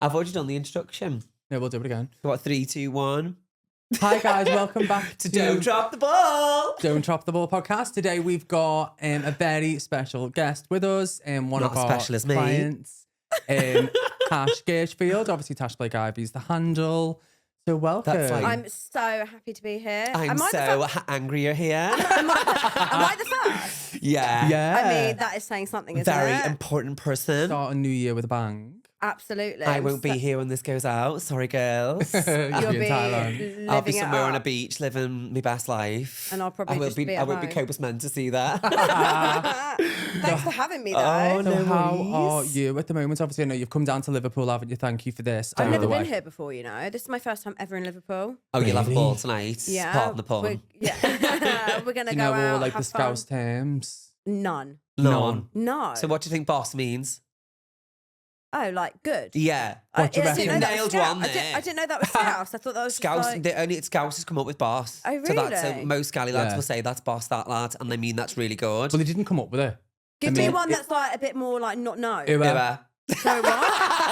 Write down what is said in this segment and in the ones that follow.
I've already done the introduction. Yeah, we'll do it again. So what, 3, 2, 1? Hi guys, welcome back to Don't Drop the Ball. Don't Drop the Ball podcast. Today we've got a very special guest with us, one Not of as our special as me. clients, Tash Gagefield. Obviously, Tash Blake Ivy's the handle. So welcome. That's like- I'm so happy to be here. I'm so angry you're here. Am I the first? Yeah. Yeah. I mean, that is saying something, isn't Very it? important person. Start a new year with a bang. Absolutely. I won't be here when this goes out. Sorry, girls. You'll You'll be in be Thailand. living I'll be it somewhere on a up. beach living my best life. And I'll probably I will just be. be I at won't be home. Copa's meant to see that. Thanks for having me, though. Oh, So no how worries. are you at the moment? Obviously, I know you've come down to Liverpool, haven't you? Thank you for this. I've by never the been way. here before, you know. This is my first time ever in Liverpool. Oh, you'll have a Really? ball tonight. Yeah. Pardon the pun. We're going to You go know all out, like the have fun. Scouse terms. None. None. No. So what do you think boss means? Oh, like good. Yeah. What do you I reckon? didn't know that was Nailed Scouse. one there. I didn't know that was Scouse. I thought that was Scouse, just like... the only Scouse has come up with boss. Oh, So that's really? most Scally lads Yeah. will say that's boss, that lad, and they mean that's really good. Well, they didn't come up with it. Give I me mean, one that's like a bit more like not no. Uwa. So what?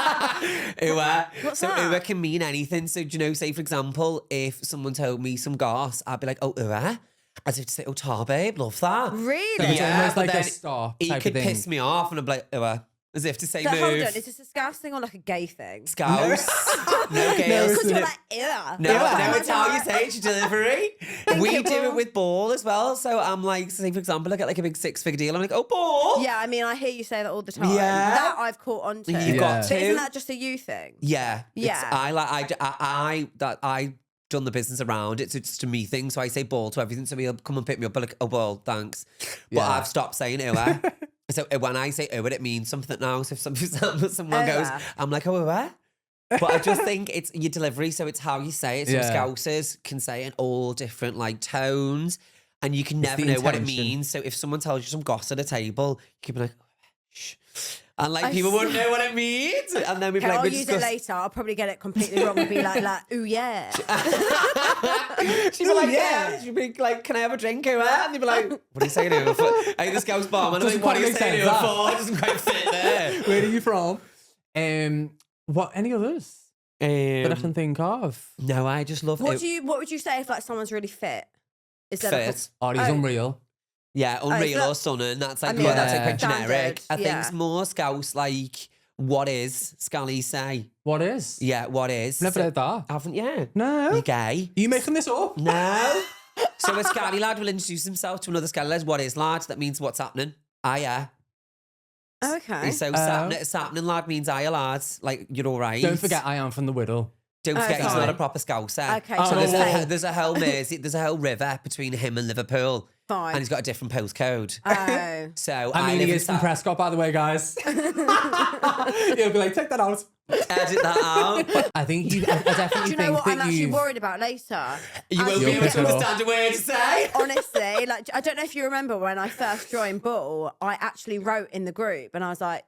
Uwa. What's So that? Uwa can mean anything. So do you know, say for example, if someone told me some goss, I'd be like, oh Uwa. As if to say, oh tar babe, love that. Really? So it's Yeah, almost but like a then stop He type could of thing. piss me off and I'd be like, Uwa. As if to say So move. hold on, is this a Scouse thing or like a gay thing? Scouse. No No, girls. Because you're it? like, ew. No, no, it's how you say it's your delivery. We you, do Paul. it with ball as well. So I'm like, say for example, I get like a big 6-figure deal. I'm like, oh, ball. Yeah, I mean, I hear you say that all the time. Yeah. That I've caught on to. You've Yeah. got But to. isn't that just a you thing? Yeah. Yeah. I done the business around it. So it's just a me thing. So I say ball to everything. So he'll come and pick me up. I'm like, oh, ball, thanks. But Yeah. I've stopped saying Uwa. So when I say Uwa, it means something now. So if someone goes, Uwa. I'm like, oh, Uwa. But I just think it's your delivery. So it's how you say it. Some Yeah. Scousers can say it in all different like tones. And you can It's never the know what it intention. means. So if someone tells you some goss at a table, you can be like, shh. And like I people see. wouldn't know what it means. And then we'd be Okay, like, I'll we use it discuss. later. I'll probably get it completely wrong and be like, ooh, yeah. She'd be like, yeah. She'd be like, can I have a drink? And they'd be like, what are you saying here for? Hey, the Scouse bomb. And I'm Doesn't like, what are quite you make saying sense, here that. for? It doesn't quite fit there. Where are you from? What? Any others that I can think of? No, I just love What it. would you say if like someone's really fit? Is that like Fit. Oh, he's Oh. unreal. Yeah, unreal so or stunning. That's like, I mean, well, that's like yeah. quite generic. Standard, I think yeah. it's more Scouse like, what is? Scally say. What is? Yeah, what is? Never heard that. Haven't you? No. You gay? Are you making this up? No. So a Scally lad will introduce himself to another Scally lad. What is, lad? That means what's happening. Ah, yeah. Okay. So happening lad means aye, lads. Like, you're all right. Don't forget, I am from the Whittle. Don't forget, he's fine. not a proper Scouser. Okay, Oh, So no. there's a whole there's a whole river between him and Liverpool, Fine. and he's got a different postcode. Oh. So I mean, live he in is from South- Prescott, by the way, guys. You'll be like, take that out. Edit that out. But I think I definitely Do you know think what I'm that actually you. worried about later? you won't You'll be able pick to it up. understand a word to say. Honestly, like I don't know if you remember when I first joined Ball, I actually wrote in the group and I was like,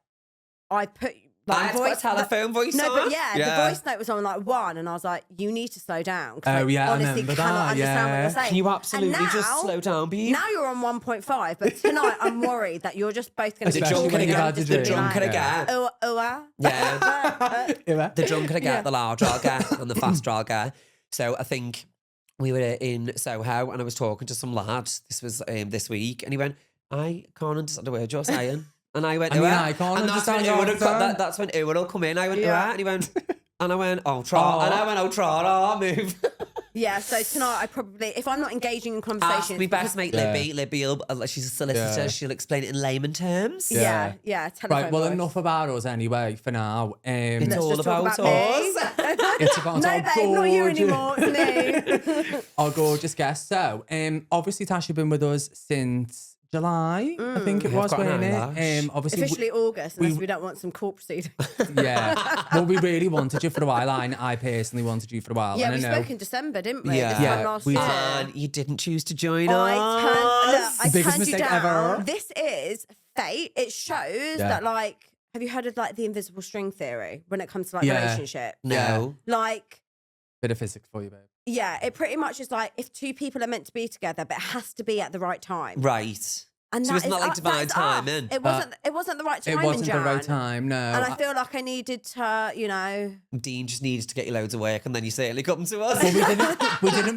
I put I like had to put a telephone voice No, on. but yeah, the voice note was on like 1, and I was like, you need to slow down. 'cause Oh, I yeah, I honestly remember cannot that, understand what yeah. you're saying. Can you And absolutely just now- slow down, Beeb? Now you're on 1.5, but tonight I'm worried that you're just both going to The be Especially drunk when and you've again. had to The do- drunk and Yeah. again. Yeah. Yeah. The drunker I get, Yeah. the larger I'll get, and the faster I'll get. So I think we were in Soho and I was talking to some lad. This was this week, and he went, I can't understand a word you're saying. And I went, I mean, "Uwa." I can't and that's when understand Ewan your will co- accent. that's when Ewan will come in. I went, Yeah. "Uwa," and he went, and I went, oh, try. Oh. And I went, oh, try, I'll move. Yeah, so tonight I probably, if I'm not engaging in conversation, Ask me best mate Yeah. Libby. She's a solicitor. Yeah. She'll explain it in layman terms. yeah, telephone Right, well, voice. enough about us anyway for now. It's Let's all just talk about about me. us. It's about No, our babe, not you gorgeous- anymore. It's me. Our gorgeous guest. So, obviously, Tash, you've been with us since July, I think it I've was, got an wasn't eyelash. it? Obviously, Officially August, unless we don't want some court proceeding. yeah. Well, we really wanted you for a while. I personally wanted you for a while. Yeah, and we I know spoke in December, didn't we? Yeah. This time Yeah, last we year. did. And you didn't choose to join I us. turned Biggest you mistake down. ever. This is fate. It shows Yeah. that, like, have you heard of like the invisible string theory when it comes to like Yeah. relationships? No. Like, Bit of physics for you, babe. yeah, it pretty much is like if two people are meant to be together, but it has to be at the right time. Right. And So that isn't that is like us- divine that is us. timing? It wasn't the right It timing, wasn't the right Jan. time, no. And I feel like I needed to, you know. Dean just needed to get you loads of work, and then you certainly come to us. But we didn't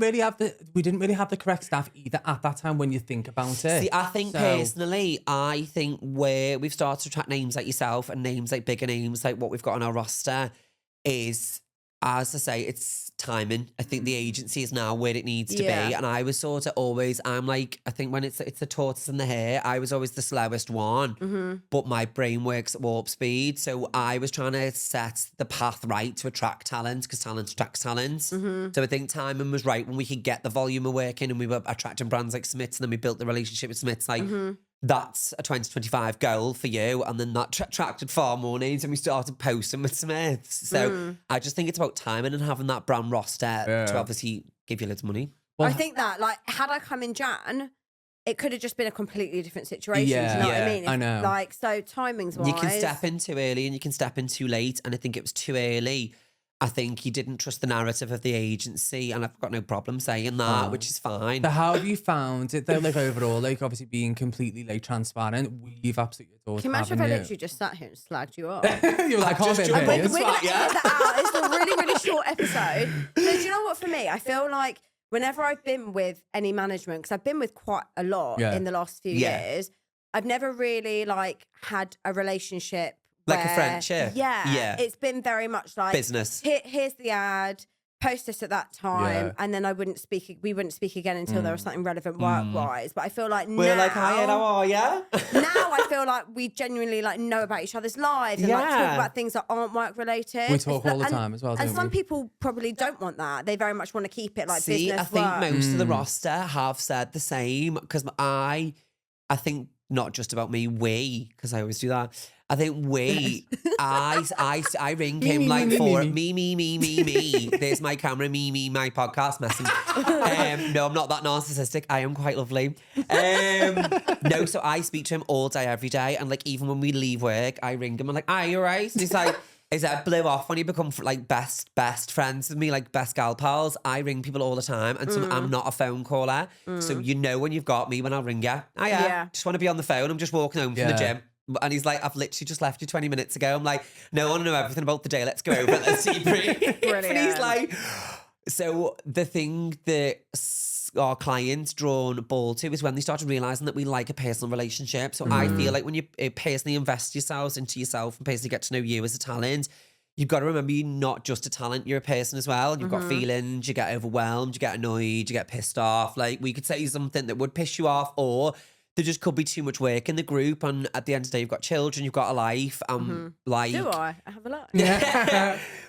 really have the correct staff either at that time when you think about it. See, I think So- personally, I think where we've started to attract names like yourself and names like bigger names like what we've got on our roster is, as I say, it's timing. I think the agency is now where it needs to be. Yeah. And I was sort of always, I'm like, I think when it's the tortoise and the hare, I was always the slowest one, but my brain works at warp speed. So I was trying to set the path right to attract talent because talent attracts talent. So I think timing was right when we could get the volume of work in and we were attracting brands like Smiths and then we built the relationship with Smiths. Like, that's a 2025 goal for you. And then that attracted far more names and we started posting with Smiths. So I just think it's about timing and having that brand roster to obviously give you loads of money. I think that, like, had I come in Jan, it could have just been a completely different situation. Do you know what I mean? I know. Like, so timings wise. You can step in too early and you can step in too late. And I think it was too early. I think you didn't trust the narrative of the agency, and I've got no problem saying that, which is fine. So how have you found it though? Like overall, like obviously being completely like transparent, we've absolutely adored Can you imagine if I having literally just sat here and slagged you off? You're like, Just can't jump be on We're the going to spot, yeah? edit that out. It's a really, really short episode. So do you know what, for me, I feel like whenever I've been with any management, because I've been with quite a lot Yeah. in the last few Yeah. years, I've never really like had a relationship Like a where- friendship? Yeah. Yeah. It's been very much like Business. Here's the ad. Post this at that time, Yeah. and then we wouldn't speak again until there was something relevant work-wise. But I feel like We're now, like, hi, how are you? now I feel like we genuinely like know about each other's lives and like talk Yeah. about things that aren't work related. We talk all the And- time as well, And don't some we? people probably don't want that. They very much want to keep it like See, business I think work. most of the roster have said the same because I think not just about me, because I always do that. I think I ring him like for me. There's my camera, my podcast message. No, I'm not that narcissistic. I am quite lovely. No, so I speak to him all day, every day. And like, even when we leave work, I ring him. I'm like, are you all right? And he's like, is that blew off when you become like best friends with me, like best gal pals? I ring people all the time, and so I'm not a phone caller. So you know when you've got me when I'll ring you. Yeah. Just want to be on the phone. I'm just walking home from the Yeah. gym. And he's like, I've literally just left you 20 minutes ago. I'm like, no, I want to know everything about the day. Let's go over it. Let's debrief. And he's Brilliant. like, so the thing that our clients drawn ball to is when they started realizing that we like a personal relationship. So I feel like when you personally invest yourselves into yourself and personally get to know you as a talent, you've got to remember you're not just a talent, you're a person as well. You've got feelings, you get overwhelmed, you get annoyed, you get pissed off. Like, we could say something that would piss you off, or there just could be too much work in the group. And at the end of the day, you've got children, you've got a life. Like, Do I have a look?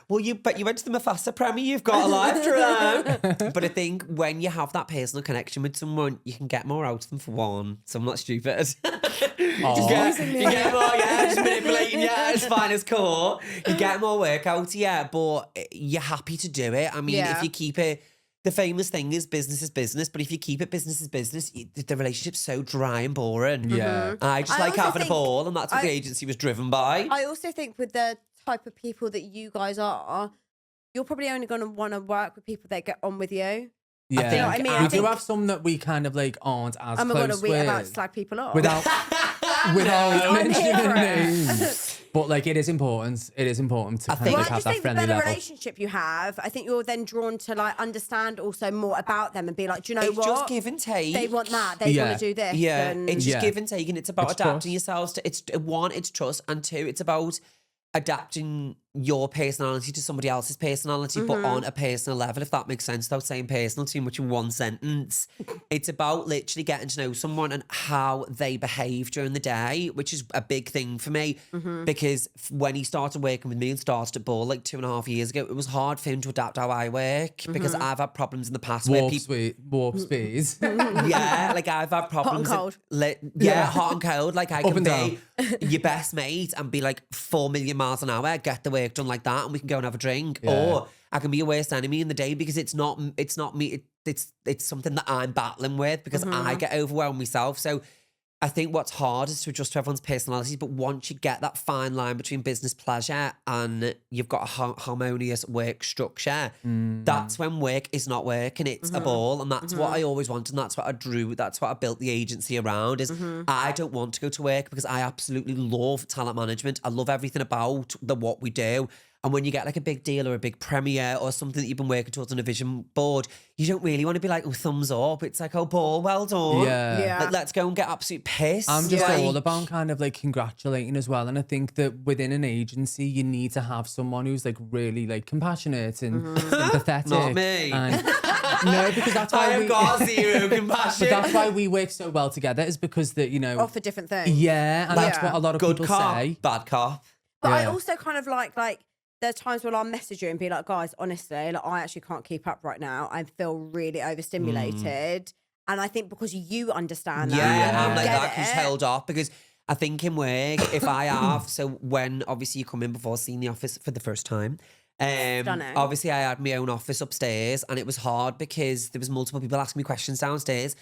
well, you went to the Mufasa premiere, you've got a life to run. But I think when you have that personal connection with someone, you can get more out of them for one. So I'm not stupid. You get more, just manipulating, it's fine as core. You get more work out, but you're happy to do it. I mean, if you keep it, the famous thing is business, but if you keep it business is business, the relationship's so dry and boring. Yeah. I just I like also having a think- ball, and that's what the agency was driven by. I also think with the type of people that you guys are, you're probably only going to want to work with people that get on with you. Yeah. You know what I mean? We I do think- have some that we kind of like aren't as I'm going close to with. about to slag people off. without I'm mentioning here for it. names. But like, it is important. It is important to kind think- of Well, like I have just that think the friendly better level. relationship you have, I think you're then drawn to like understand also more about them and be like, do you know It's what? just give and take. They want that. They Yeah. want to do this. Yeah, and it's just Yeah. give and take, and it's about It's adapting trust. yourselves to. It's one, it's trust, and two, it's about adapting your personality to somebody else's personality, but on a personal level, if that makes sense, without saying personal too much in one sentence. It's about literally getting to know someone and how they behave during the day, which is a big thing for me, because when he started working with me and started at Ball like 2.5 years ago, it was hard for him to adapt how I work, because I've had problems in the past where people... Warp speed. Yeah, like I've had problems. cold. Hot and cold. Like I Up can and be your best mate and be like 4 million miles an hour, get the work done like that, and we can go and have a drink. Yeah. Or I can be your worst enemy in the day because it's not me. It's something that I'm battling with because I get overwhelmed myself. So I think what's hard is to adjust to everyone's personalities, but once you get that fine line between business pleasure and you've got a harmonious work structure, that's when work is not work and it's a ball. And that's what I always wanted, and that's what I drew, that's what I built the agency around, is I don't want to go to work because I absolutely love talent management. I love everything about what we do. And when you get like a big deal or a big premiere or something that you've been working towards on a vision board, you don't really want to be like, oh, thumbs up. It's like, oh, Paul, well done. Yeah. Like, let's go and get absolute pissed. I'm just Like, all about kind of like congratulating as well. And I think that within an agency, you need to have someone who's like really like compassionate and sympathetic. Not me. And, no, because that's why I have got zero compassion. But that's why we work so well together, is because that, you know. Offer different things. Yeah, and that's Yeah. what a lot of Good people cop, say. bad cop. But I Yeah. also kind of like there's times when I'll message you and be like, guys, honestly, like I actually can't keep up right now. I feel really overstimulated. And I think because you understand that, Yeah, and I'm you like get that who's it, held off because I think in work, if I have, so when obviously you come in before seeing the office for the first time, Stunning. obviously I had my own office upstairs and it was hard because there was multiple people asking me questions downstairs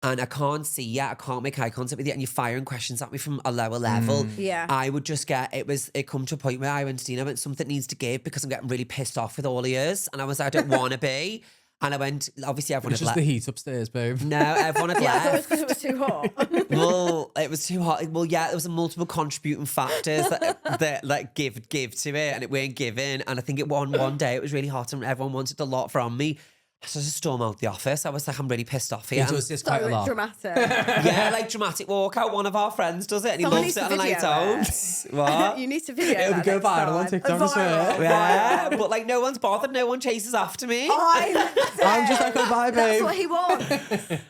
and I can't see you, I can't make eye contact with you and you're firing questions at me from a lower level. Yeah. I would just get, it come to a point where I went to Dina, something needs to give because I'm getting really pissed off with all of yours. And I was like, I don't want to be. And I went, obviously everyone It's had just the left. heat upstairs, babe. No, everyone had Yeah, I thought it was left. because it was too hot. Well, it was too hot. Well, yeah, there was multiple contributing factors that like give to it, and it weren't giving. And I think it one day it was really hot, and everyone wanted a lot from me. So I just stormed out the office. I was like, I'm really pissed off here. It does, it's quite a So lot. dramatic. Yeah, like dramatic walkout. One of our friends does it, and he Someone loves needs it to on a night video out. What? You need to video It'll that go next viral time. on TikTok, I swear. Viral. Yeah, but like no one's bothered. No one chases after me. I'm just like, oh, bye, That's babe. what he wants.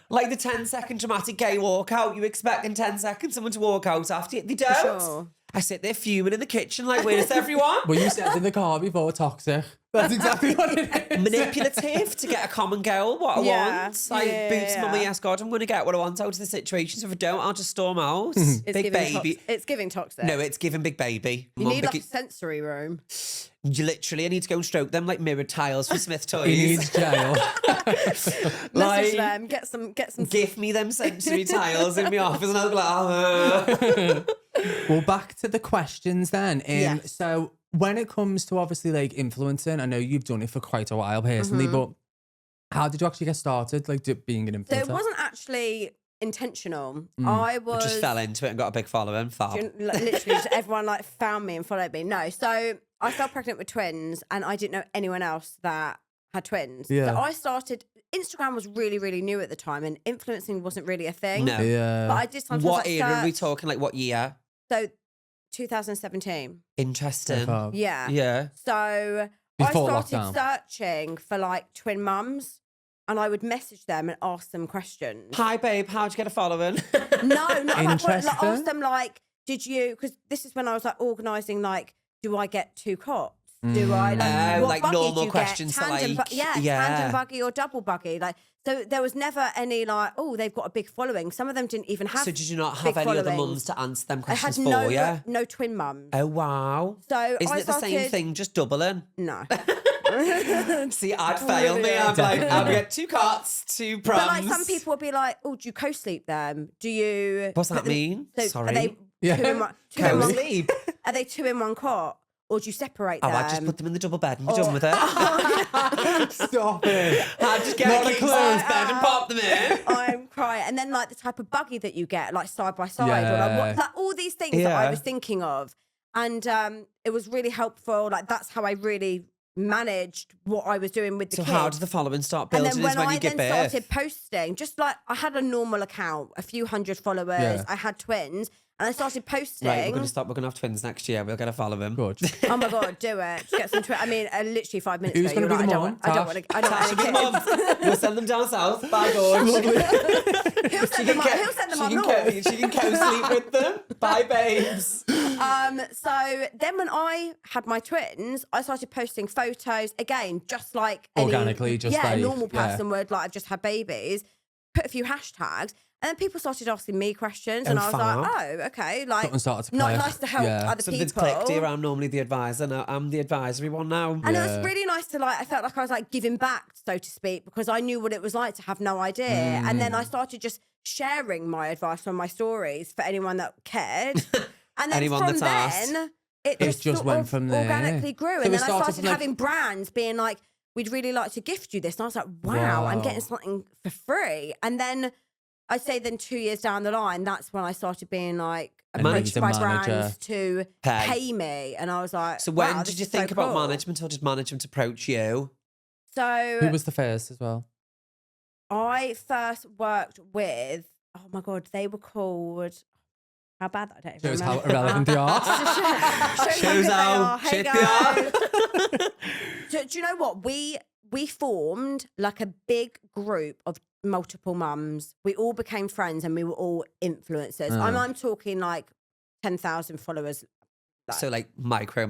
Like the 10-second dramatic gay walkout. You expect in 10 seconds someone to walk out after you. They don't. sure. I sit there fuming in the kitchen like, where's everyone? Well, you said in the car before, toxic. That's exactly what it is. Manipulative to get a common goal, what I Yeah. want. Like, Yeah, boots yeah. mummy, yes, God, I'm going to get what I want out of the situation. So if I don't, I'll just storm out. It's Big giving baby. It's giving toxic. No, it's giving big baby. you Mum, need like a because- sensory room. you literally, I need to go and stroke them like mirrored tiles from Smith Toys. He needs jail. Message Like, them. Get some. give me them sensory tiles in my office and I'll be like, Well, back to the questions then. Yes. So when it comes to obviously like influencing, I know you've done it for quite a while personally, but how did you actually get started, like being an So influencer? it wasn't actually intentional. Mm. I was just fell into it and got a big following. Fab. literally just everyone like found me and followed me. No, so I fell pregnant with twins, and I didn't know anyone else that had twins. Yeah. So I started. Instagram was really, really new at the time, and influencing wasn't really a thing. No. Yeah. But I did sometimes What like, era are we search. talking? Like what year? So 2017. Interesting. Fab. Yeah. Yeah. So Before I started lockdown. searching for like twin mums, and I would message them and ask them questions. Hi, babe. How'd you get a following? No, not like, Interesting. ask them like, did you? Because this is when I was like organising. Like, do I get 2 cots? Do I Oh, what like buggy normal do you questions to, Get? Tandem like, yeah, tandem buggy or double buggy. Like, so there was never any like, oh, they've got a big following. Some of them didn't even have. So did you not big have any other followings. mums to answer them I had questions for you? no twin mums. Oh, wow. So Isn't I it the same started- thing, just doubling? No. See, I'd fail me. I'm like, I'll get 2 cots, 2 prums. But like some people would be like, oh, do you co-sleep them? Do you? What's that put them- mean? So Sorry. Are they Yeah. two in one? Two in one, Co-sleep. are they 2 in one cot, or do you separate Oh, them? I'd just put them in the double bed and be done with it. Stop it. I'd just get Not a a king clue. size bed and pop them in. I'm crying. And then like the type of buggy that you get, like side by side, or like, Yeah. like all these things that I Yeah. was thinking of. And it was really helpful. Like that's how I really managed what I was doing with the So kids. how did the following start And building? then Is when when I you give then birth. started posting, just like I had a normal account, a few hundred followers, Yeah. I had twins, and I started posting. Right, we're going to stop. We're going to have twins next year. We'll get a following. Good. Oh my god, do it! Just get some. I mean, literally 5 minutes Who's ago, you gonna were be like, the I mum? don't want to. I don't Tash want will be any the kids. mum. We'll send them down south. Bye, George. He'll send them up. He'll send them up north. She can co-sleep with them. Bye, babes. So then when I had my twins, I started posting photos again, just like Organically, just a like, normal yeah. person would. Like I've just had babies. Put a few hashtags, and then people started asking me questions, and Oh, I was fab. like, oh, okay, like Something started to not click. nice to help Yeah. other Something's people. clicked here. I'm normally the advisor. Now I'm the advisory one now. And it Yeah. was really nice to like, I felt like I was like giving back, so to speak, because I knew what it was like to have no idea. And then I started just sharing my advice on my stories for anyone that cared. And then Anyone from that's asked. then, it just just sort went of from there. organically grew. So And it then I started started from, like- having brands being like, we'd really like to gift you this. And I was like, wow, I'm Wow. getting something for free. And then I'd say then 2 years down the line, that's when I started being like approached Manager. by brands to Pay. pay me. And I was like, So when wow, did this you is so think about cool. management, or did management approach you? So Who was the first as well? I first worked with, oh my God, they were called, how bad that I don't even Shows how remember. irrelevant they are. Shows Shows how how good they shit are. they Hey guys. Do you know what? We formed like a big group of multiple mums. We all became friends and we were all influencers. I'm talking like 10,000 followers. So like micro.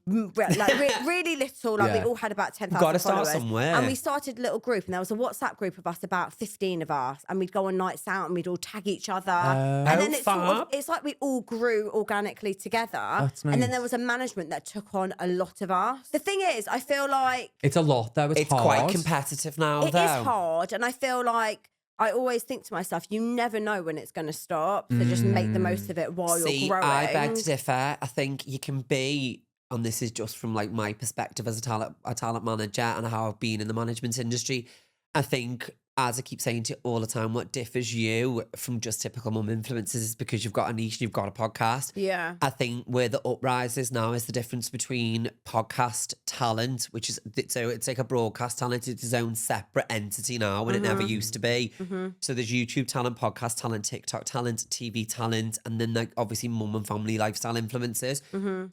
Really little. Like we Yeah. all had about 10,000 Gotta followers. start somewhere. And we started a little group, and there was a WhatsApp group of us, about 15 of us, and we'd go on nights out and we'd all tag each other. And then Oh, it's sort of, fab. it's like we all grew organically together. That's And then nice. there was a management that took on a lot of us. The thing is, I feel like It's a lot though. It's It's hard. quite competitive now, it is though. hard, and I feel like I always think to myself, you never know when it's going to stop. So just make the most of it while See, you're growing. I beg to differ. I think you can be, and this is just from like my perspective as a talent manager and how I've been in the management industry. I think, as I keep saying to you all the time, what differs you from just typical mum influencers is because you've got a niche and you've got a podcast. Yeah. I think where the uprise is now is the difference between podcast talent, which is, so it's like a broadcast talent, it's its own separate entity now, when it never used to be. So there's YouTube talent, podcast talent, TikTok talent, TV talent, and then like obviously mum and family lifestyle influencers.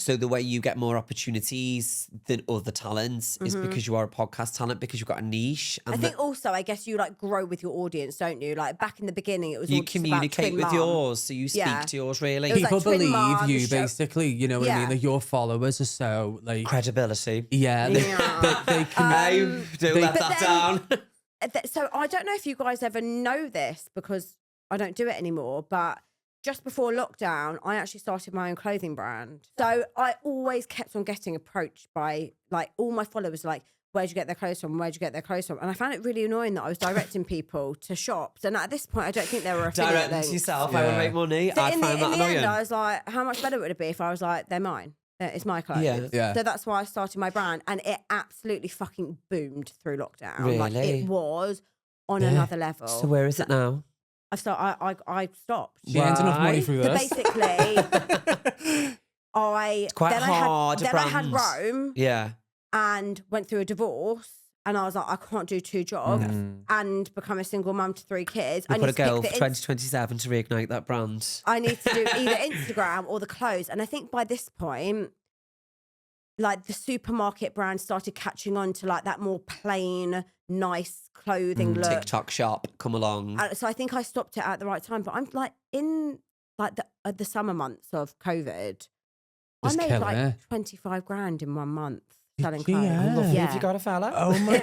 So the way you get more opportunities than other talents is because you are a podcast talent, because you've got a niche. And I think also, I guess you like grow with your audience, don't you? Like back in the beginning, it was you all just about communicate twin with mum. yours, so you speak Yeah. to yours really. It was like People twin believe mums, you show- basically. You know what I Yeah. mean? Like your followers are so like Credibility. yeah. They can. I don't let But that then- down. So I don't know if you guys ever know this because I don't do it anymore, but just before lockdown, I actually started my own clothing brand. So I always kept on getting approached by like all my followers, like, where'd you get their clothes from? Where'd you get their clothes from? And I found it really annoying that I was directing people to shops. And at this point, I don't think there were affiliate Direct links. to yourself, I want to Yeah. make money. So I'd in find the that end, annoying. I was like, how much better would it be if I was like, they're mine? It's my clothes. Yeah. Yeah. So that's why I started my brand. And it absolutely fucking boomed through lockdown. Like Really? it was on another level. So where is it now? I stopped. She earns enough money Why? through So this. basically, it's quite hard I had brands. Rome Yeah. and went through a divorce. And I was like, I can't do two jobs and become a single mum to 3 kids. We I put a need to pick goal the for 2027 to reignite that brand. I need to do either Instagram or the clothes. And I think by this point, like the supermarket brand started catching on to like that more plain, nice clothing look. TikTok shop, come along. So I think I stopped it at the right time. But I'm like in like the summer months of COVID, Just I made killing like it. 25 grand in 1 month selling you? clothes. Yeah. Lovely. Yeah. Have you got a fella? Oh my.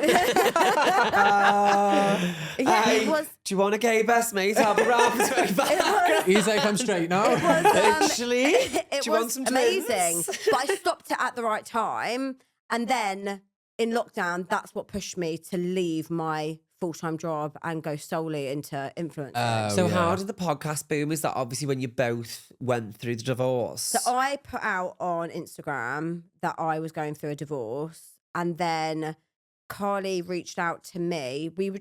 Yeah, Hey, it was. do you want a gay best mate? I'll be around for 25. He's like, I'm straight now. Actually, It do you want was some amazing. twins? But I stopped it at the right time. And then in lockdown, that's what pushed me to leave my full-time job and go solely into influencing. So yeah. how did the podcast boom? Is that obviously when you both went through the divorce? So I put out on Instagram that I was going through a divorce. And then Carly reached out to me. We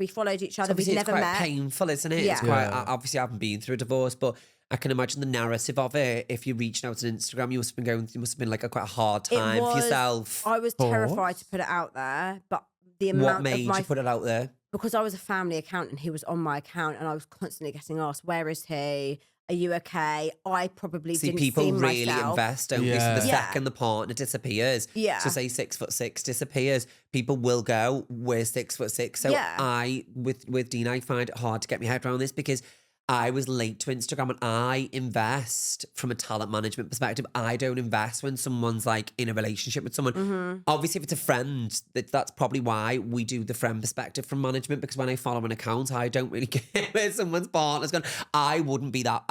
followed each other. Obviously We'd it's never quite met. painful, isn't it? Yeah. It's quite, Yeah. obviously I haven't been through a divorce, but I can imagine the narrative of it. If you reached out on Instagram, you must have been like quite a hard time for yourself. I was Course. terrified to put it out there, but the What amount made of my you put it out there? because I was a family account and he was on my account and I was constantly getting asked, where is he? Are you okay? I probably See, didn't people see really myself. invest, don't they? So Yeah. the Yeah. second the partner disappears, Yeah. so say 6'6" disappears, people will go, we're 6'6". So Yeah. with Dean, I find it hard to get my head around this because I was late to Instagram and I invest from a talent management perspective. I don't invest when someone's like in a relationship with someone. Mm-hmm. Obviously, if it's a friend, that's probably why we do the friend perspective from management, because when I follow an account, I don't really care where someone's partner's gone. I wouldn't be that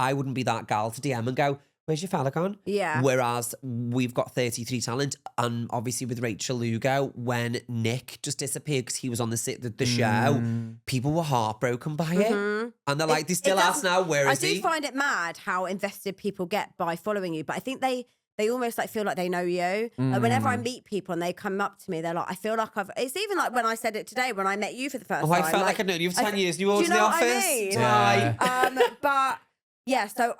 gal to DM and go, where's your fella gone? Yeah. Whereas we've got 33 Talent, and obviously with Rachel Lugo, when Nick just disappeared because he was on the show, people were heartbroken by it. And they're like, they still ask now, where is he? I do find it mad how invested people get by following you, but I think they almost like feel like they know you. Like whenever I meet people and they come up to me, they're like, I feel like it's even like when I said it today when I met you for the first time. I felt like I'd known you for 10 years. You walked do to you the know what office. I mean? Yeah. But yeah, so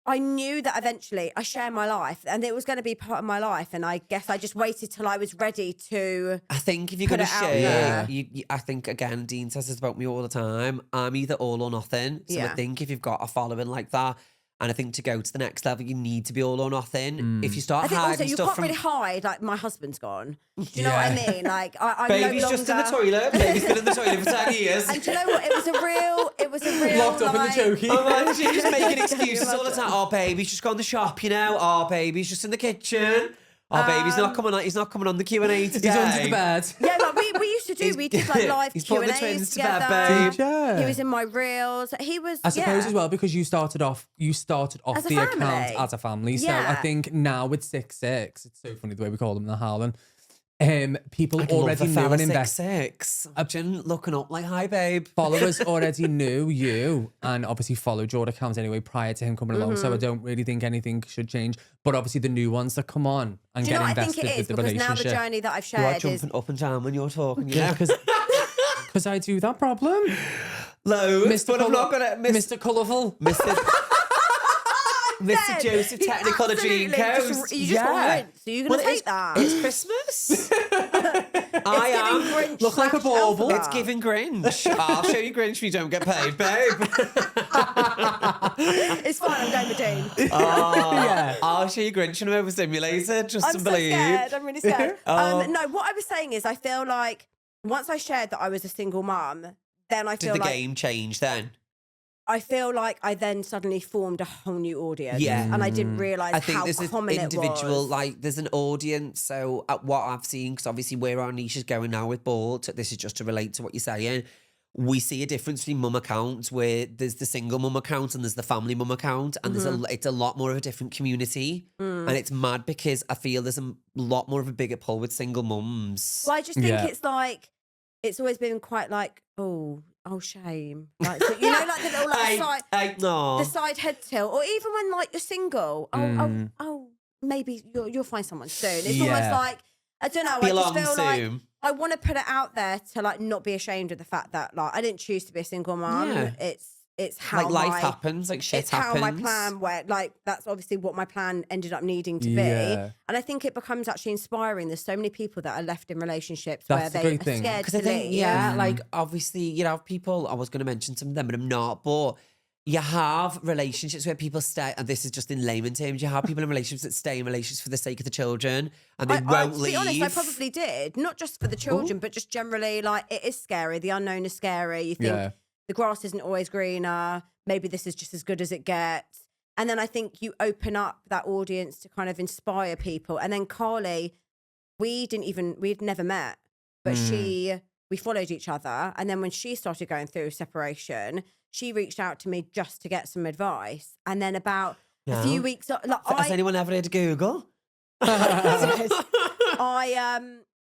I knew that eventually I share my life and it was going to be part of my life. And I guess I just waited till I was ready to. I think if you're going to share, I think, again, Dean says this about me all the time. I'm either all or nothing. So I think if you've got a following like that, and I think to go to the next level, you need to be all or nothing. If you start I think hiding also you stuff can't from... really hide, like, my husband's gone. Do you know what I mean? Like, I'm Baby's no longer... just in the toilet. Baby's been in the toilet for 10 years. And do you know what? It was a real... Locked up in the chokey. Oh, man, she's just making excuses all the time. Oh, baby's just gone to the shop, you know. Oh, baby's just in the kitchen. Oh, baby's not coming on. He's not coming on the Q&A today. He's under the bed. Yeah, like we used to do. We did like live He's Q&As putting the twins to together. bed, babe. Yeah. He was in my reels. He was. I suppose yeah. as well because you started off As a the account family. as a family. So Yeah. I think now with 6'6", it's so funny the way we call them the Harlan. People I can already love the knew fella and invested. 6'6". Imagine looking up like, hi, babe. Followers already knew you and obviously followed your account anyway prior to him coming along. So I don't really think anything should change. But obviously the new ones that come on and Do you get know what I invested think it is? with the Because now the relationship. journey that I've You are shared is. jumping up and down when you're talking, you know? Because I do that problem. Loads, but I'm not going to... Mr. Colourful. Mr. Joseph Technicolor Dream Absolutely. Coast. You just got rinsed. So you're going to take that. It's Christmas. I am. Grinch Look like a / bauble. Elphaba. It's giving Grinch. I'll show you Grinch if you don't get paid, babe. It's fine. I'm going with Dean. Yeah. I'll show you Grinch and I'm overstimulated just I'm to so believe. scared. I'm really scared. Oh. No, what I was saying is I feel like once I shared that I was a single mum, then I Did feel the like game change then? I feel like I then suddenly formed a whole new audience. Yeah. And I didn't realise I think how there's an common individual, it was. like there's an audience. So what I've seen, because obviously where our niche is going now with Bald, this is just to relate to what you're saying. We see a difference between mum accounts where there's the single mum account and there's the family mum account, and it's a lot more of a different community, and it's mad because I feel there's a lot more of a bigger pull with single mums. Well, I just think Yeah. it's like, it's always been quite like, oh, shame. Like, so, you know, like the little like, no. the side head tilt, or even when like you're single. Oh, maybe you'll find someone soon. It's almost Yeah. like, I don't know. Be I just along feel like soon. I want to put it out there to like not be ashamed of the fact that like I didn't choose to be a single mum. Yeah. It's how Like life my, happens, like shit it's happens. how my plan went. Like that's obviously what my plan ended up needing to Yeah. be. And I think it becomes actually inspiring. There's so many people that are left in relationships That's the where they great are thing. scared Because to I think, leave. yeah, like obviously you have people, I was going to mention some of them, but I'm not, but you have relationships where people stay, and this is just in layman terms, you have people in relationships that stay in relationships for the sake of the children, and they won't to leave. be honest, I probably did. Not just for the children, but just generally, like, it is scary. The unknown is scary. You think Yeah. the grass isn't always greener. Maybe this is just as good as it gets. And then I think you open up that audience to kind of inspire people. And then Carly, we'd never met, but we followed each other. And then when she started going through separation, she reached out to me just to get some advice. And then about a few No. weeks, like, Has anyone ever had a Google?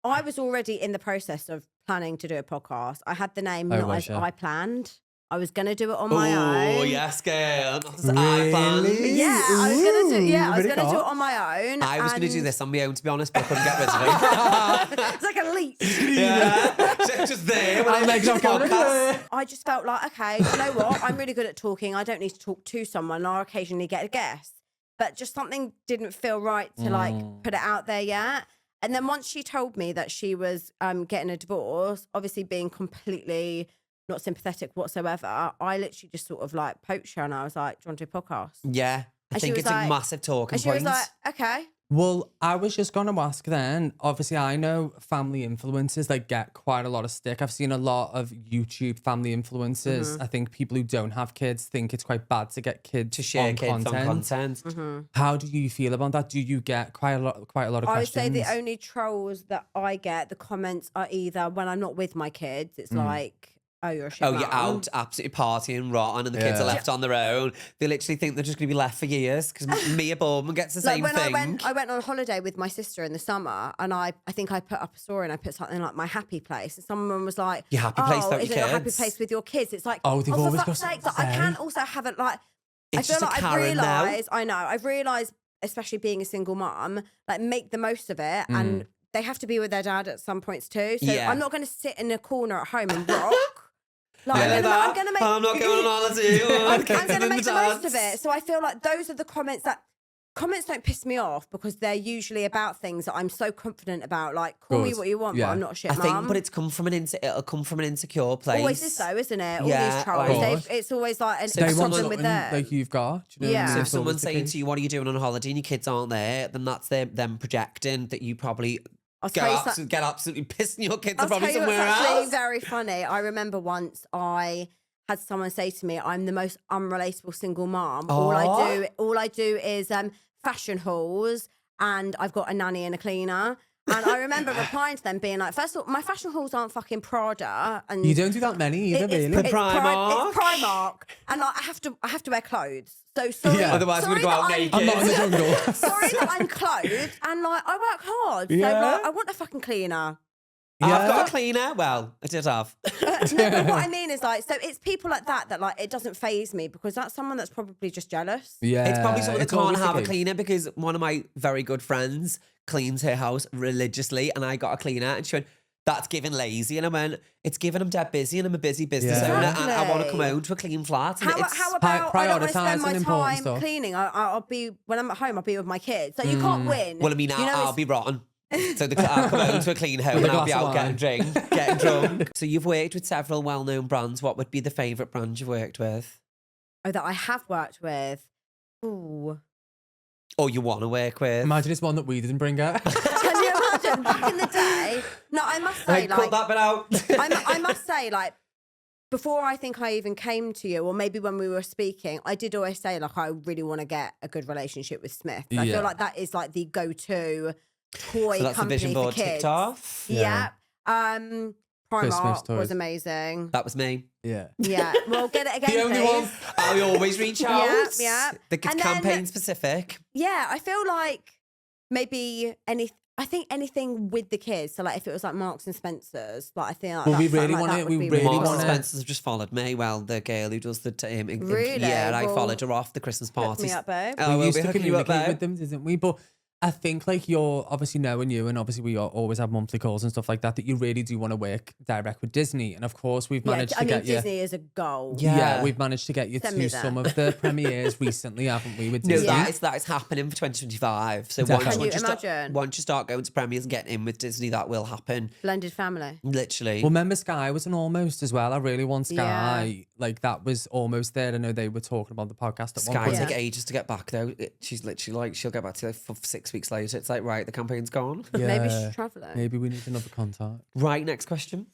I was already in the process of planning to do a podcast. I had the name Oh, not right, as yeah. I planned. I was going to do it on my Oh, own. yes, girl. That's Really? iPhone. Yeah, I was going to do. Yeah, I was Really going to do it hot. on my own. I was going to do and- this on my own, to be honest, but I couldn't get rid of it. It's like a leech. Yeah. Just there when I make the podcast. I just felt like, okay, you know what? I'm really good at talking. I don't need to talk to someone. I'll occasionally get a guest. But just something didn't feel right to like put it out there yet. And then once she told me that she was getting a divorce, obviously being completely not sympathetic whatsoever, I literally just sort of like poached her and I was like, do you want to do a podcast? Yeah. I And she think was it's a like- massive talking And she point. was like, okay. Well, I was just going to ask then, obviously I know family influencers like get quite a lot of stick. I've seen a lot of YouTube family influencers. I think people who don't have kids think it's quite bad to get kids to share on kids content. on content. How do you feel about that? Do you get quite a lot of I would questions? say the only trolls that I get, the comments are either when I'm not with my kids, it's like, oh, you're a shit Oh, mum. you're out absolutely partying, rotten, and the kids are Yeah. left on their own. They literally think they're just going to be left for years because Mia Bowman gets the Like same when thing. I went on holiday with my sister in the summer, and I think I put up a story and I put something like my happy place, and someone was like, Your happy place without is your it your happy kids?" place with your kids? It's like, Oh, they've for always fuck's got sake, something like, to I can't say. also have it like. It's I feel just a like Karen now. I've realised, especially being a single mum, like make the most of it, and they have to be with their dad at some points too. So Yeah. I'm not going to sit in a corner at home and rock. Like, I know I'm going to make. I'm not going on holiday. I'm going to make the most of it. So I feel like those are the comments that. Comments don't piss me off because they're usually about things that I'm so confident about. Like, call me Good. what you want, Yeah. but I'm not a shit I think, mum. but it'll come from an insecure place. Always is though, isn't it? All Yeah, these trolls, of course. it's always like a So They if want problem with something them. like you've got. Do you know what I Yeah. mean? So if It's someone's always the saying case. to you, "What are you doing on holiday?" and your kids aren't there, then that's them projecting that you probably I'll tell you so- get absolutely pissed, and your kids I'll are probably tell you what's somewhere actually else. very funny. I remember once I had someone say to me, "I'm the most unrelatable single mom. All I do is fashion hauls, and I've got a nanny and a cleaner." And I remember replying to them, being like, "First of all, my fashion hauls aren't fucking Prada, and You don't do that many either, really. It's Primark. It's Primark, and like, I have to wear clothes. So sorry, Yeah. Otherwise, we're sorry gonna go out that naked. I'm not in the jungle. Sorry that I'm clothed, and like I work hard. So Yeah. like, I want a fucking cleaner. I've got a cleaner. Well, I did have. No, but what I mean is like, so it's people like that like it doesn't faze me because that's someone that's probably just jealous. Yeah. It's probably someone that it's can't always the have a case. cleaner because one of my very good friends cleans her house religiously, and I got a cleaner, and she went, "That's giving lazy," and I went, "It's giving I'm dead busy, and I'm a busy business Yeah. owner, and I want to Exactly. come home to a clean flat." And How it's, about I don't want to spend my prioritising important time stuff. cleaning? I'll be when I'm at home. I'll be with my kids. So you can't win. well, I mean, You know, I'll it's- be rotten. So I'll come home to a clean home With and a I'll be glass out of getting drunk. So you've worked with several well-known brands. What would be the favourite brand you've worked with? Oh, that I have worked with. Ooh. Or you want to work with? Imagine it's one that we didn't bring out. Can you imagine back in the day? No, I must say, Hey, cut that bit out. I must say, like, before I think I even came to you, or maybe when we were speaking, I did always say, like, I really want to get a good relationship with Smith. I Yeah. feel like that is like the go-to toy So that's the company vision for board kids. ticked off. Yeah. Christmas Primark toys. was amazing. That was me. Yeah. Yeah, well, get it again, The only please. one. I always reach out. Yeah. The And then- campaign specific. Yeah, I feel like maybe I think anything with the kids. So like if it was like Marks and Spencer's, like I think like, Well, we something really like want that it, would we be really Marks want and it. Spencer's have just followed me. Well, the girl who does the Really? yeah, I Well, followed her off the Christmas Hook parties. me up, babe. Oh, We we'll used be to hooking you up, communicate babe. with them, didn't we? But I think like you're obviously knowing you, and obviously we always have monthly calls and stuff like that. That you really do want to work direct with Disney, and of course we've managed I to mean, get you. Disney is a goal. Yeah. Yeah, we've managed to get you Send me to that. some of the premieres recently, haven't we? With No, Disney. that is happening for 2025. So Definitely. Can you start, imagine? once you start going to premieres and getting in with Disney, that will happen. Blended family. Literally. Well, remember Sky was an almost as well. I really want Sky. Yeah. Like that was almost there. I know they were talking about the podcast at one Sky point. take Yeah. ages to get back though. She's literally like she'll get back to you for 6 weeks later. It's like right, the campaign's gone. Maybe Yeah. she's traveling. Maybe we need another contact. Right, next question.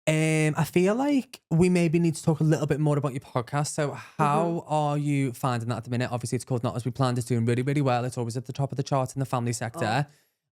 I feel like we maybe need to talk a little bit more about your podcast. So, how Mm-hmm. are you finding that at the minute? Obviously, it's called Not As We Planned. It's doing really, really well. It's always at the top of the charts in the family sector.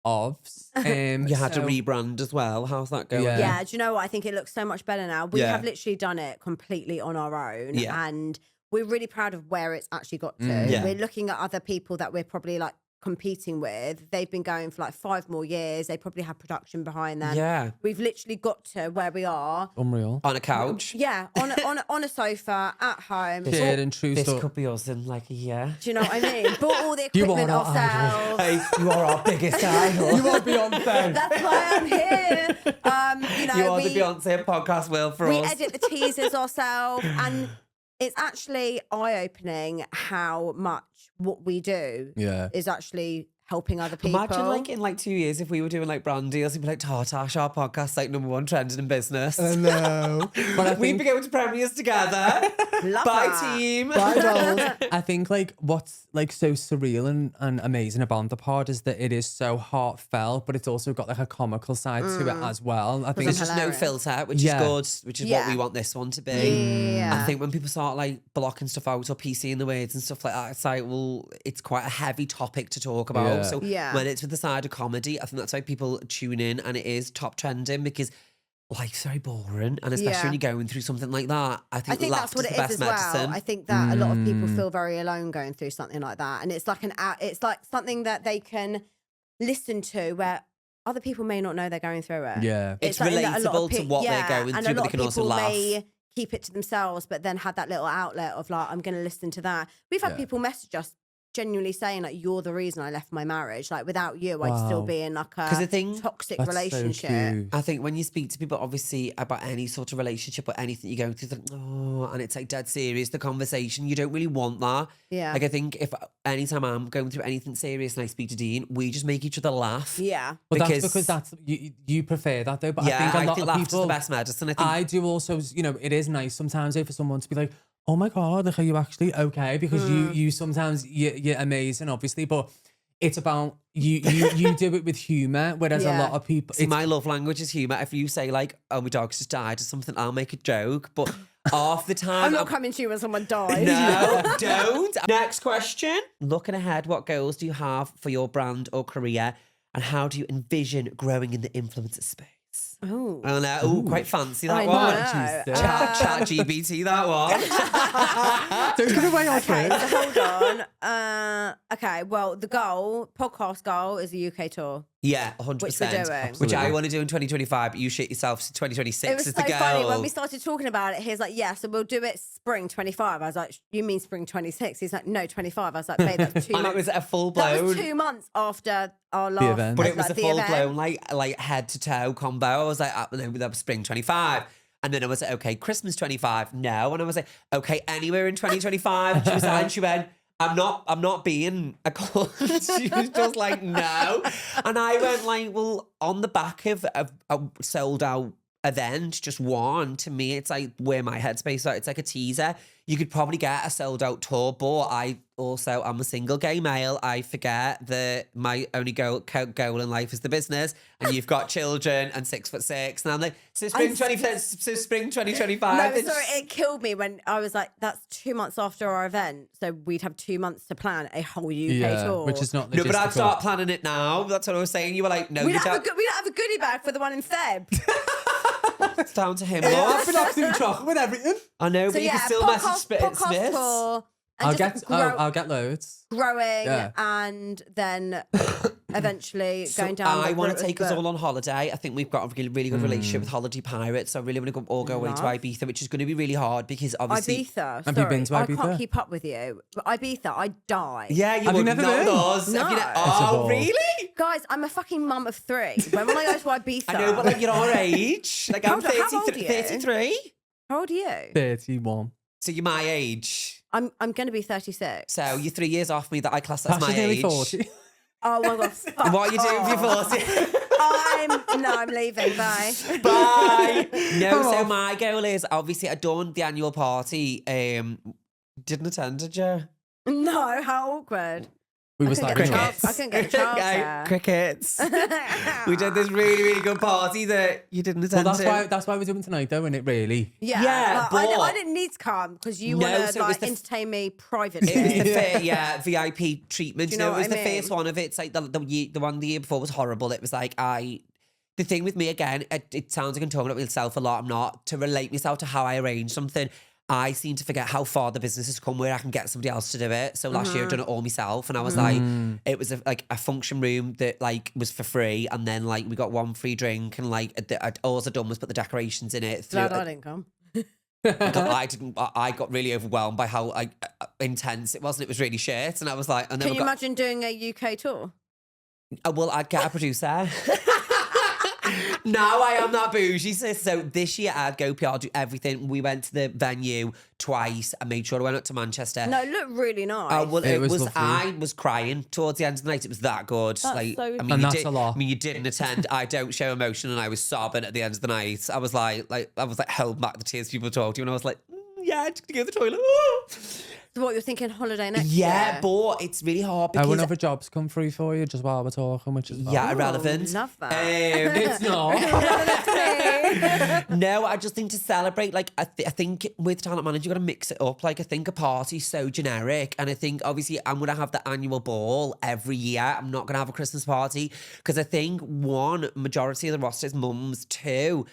You had to so- rebrand as well. How's that going? Yeah. Yeah, do you know what? I think it looks so much better now. We Yeah. have literally done it completely on our own. Yeah. And we're really proud of where it's actually got to. Yeah. We're looking at other people that we're probably like competing with. They've been going for like 5 more years. They probably have production behind them. Yeah. We've literally got to where we are. Unreal. On a couch. Yeah, on a sofa at home. Shared and true This stuff. could be us in like a year. Do you know what I mean? Bought all the You equipment are our idol. ourselves. Hey, you are our biggest idol. You are Beyonce. That's why I'm here. You know, You are we, the Beyonce podcast world for we us. edit the teasers ourselves, and it's actually eye-opening how much what we do Yeah. is actually helping other people. Imagine like in like 2 years if we were doing like brand deals, you'd be like, Tash, our podcast like #1 trending in business. No. But I We'd think be going to premieres together. Love Bye that. team. Bye, dolls. I think like what's like so surreal and amazing about the pod is that it is so heartfelt, but it's also got like a comical side to it as well. I think There's it's just no hilarious. filter, which Yeah. is good, which is what Yeah. we want this one to be. Yeah. I think when people start like blocking stuff out or PCing the words and stuff like that, it's like, well, it's quite a heavy topic to talk about. Yeah. So Yeah. when it's with the side of comedy, I think that's why people tune in and it is top trending because life's very boring, and especially when you're going through something like that, I think that's what laughter's it the is best as medicine. well. I think that a lot of people feel very alone going through something like that, and it's like it's like something that they can listen to where other people may not know they're going through it. Yeah. It's something that a lot of relatable to what they're going and through, a but lot they of can also people laugh. may keep it to themselves, but then have that little outlet of like, I'm going to listen to that. We've had people message us genuinely saying like, you're the reason I left my marriage. Like without you, I'd still Wow. be in like the a thing- toxic That's relationship. so cute. I think when you speak to people, obviously, about any sort of relationship or anything you're going through, they're like, oh, and it's like dead serious, the conversation. You don't really want that. Yeah. Like, I think if anytime I'm going through anything serious and I speak to Dean, we just make each other laugh. Yeah. But that's because that's you prefer that though. But Yeah, I think a lot of laughter's people, the best medicine. I think I do also, you know, it is nice sometimes though for someone to be like, oh my God, like, are you actually okay? Because you sometimes, you're amazing, obviously, but it's about, you do it with humour, whereas a lot of people... See, my love language is humour. If you say like, oh, my dog's just died or something, I'll make a joke. But half the time... I'm not coming to you when someone dies. No, don't. Next question. Looking ahead, what goals do you have for your brand or career, and how do you envision growing in the influencer space? Oh. Oh, no. Ooh, quite fancy that I one. know. Jesus. Chat GBT, that one. Don't give away our Okay, truth. so hold on. Okay, well, the podcast goal is the UK tour. Yeah, 100%. Which we're doing. Which I Absolutely. want to do in 2025, but you shit yourself. 2026 It was is so the goal. funny when we started talking about it. He's like, "Yeah, so we'll do it spring 25." I was like, "You mean spring 26?" He's like, "No, 25." I was like, "Babe, that's 2 And months." it was a full That was blown. 2 months after our last event. But it was like, a the full event. blown like head to toe combo. I was like, no, that was spring 25. And then I was like, okay, Christmas 25. No. And I was like, okay, anywhere in 2025. And she went, I'm not being a cunt. She was just like, no. And I went like, well, on the back of a sold out event, just one, to me, it's like where my headspace is. It's like a teaser. You could probably get a sold out tour, but I'm a single gay male. I forget that my only goal in life is the business, and you've got children and 6'6", and I'm like, so spring 2025. No, sorry, it killed me when I was like, "That's 2 months after our event, so we'd have 2 months to plan a whole UK tour." Which is not No, but I'd logistical. start planning it now. That's what I was saying. You were like, no, we you don't have, don't. we don't have a goodie bag for the one in Feb. It's down to him. I've love. been absolute chocolate with everything. I know, So but you yeah, can still message podcast Smiths. tour. And I'll get loads. growing Yeah. and then eventually going down. I the want route to of take us book. all on holiday. I think we've got a really good relationship with Holiday Pirates. So I really want to all go away to Love. Ibiza, which is going to be really hard because obviously... Ibiza. Have you been sorry, to I can't Ibiza? keep up with you. But Ibiza, I die. Yeah, you Have you would never not been? us. No. Have you It's a oh, ball. really? Guys, I'm a fucking mum of 3. When will I go to Ibiza? I know, but like you're our age. Like I'm Hold on, how old are 33. you? 33. How old are you? 31. So you're my age. I'm going to be 36. So you're 3 years off me that I class as Tash my is nearly age. 40. Oh my god! Fuck What are you doing for your 40? I'm leaving. Bye. Bye. No, Come so off. my goal is obviously I done the annual party. Didn't attend, did you? No, how awkward. We were couldn't like, get Crickets. I couldn't get a childcare. Crickets. We did this really good party that you didn't attend well, to. that's why we're doing tonight, though, isn't it? Really. Yeah, but- I didn't need to come because you No, want to so it was like the entertain me privately. It was the VIP treatment. Do you know it was what the I mean? first one of it. It's like the one the year before was horrible. It was like the thing with me again, it sounds like I'm talking about myself a lot. I'm not. To relate myself to how I arrange something, I seem to forget how far the business has come where I can get somebody else to do it. So last year I've done it all myself, and I was like, it was like a function room that like was for free, and then like we got one free drink, and like all I done was put the decorations in it. Glad I didn't come. I got really overwhelmed by how like intense it was, and it was really shit. And I was like, and then Can we you got, imagine doing a UK tour? well, I'd get a producer. No, I am not bougie, sis. So this year I'd go PR, do everything. We went to the venue twice. I made sure I went up to Manchester. No, it looked really nice. Oh, well, It it was was. lovely. I was crying towards the end of the night. It was that good. That's like, so I mean, And you that's did, a lot. I mean, you didn't attend. I don't show emotion, and I was sobbing at the end of the night. I was like holding back the tears people talk to you, and I was like, yeah, just gonna go to the toilet. So what, you're thinking holiday next Yeah, year? but it's really hard I because want other jobs come through for you just while we're talking, which is yeah, Oh, irrelevant. love that. It's not. No, I just think to celebrate, like, I think with talent manager, you got to mix it up. Like, I think a party's so generic. And I think, obviously, I'm going to have the annual ball every year. I'm not going to have a Christmas party. Because I think, one, majority of the roster is mums. Two,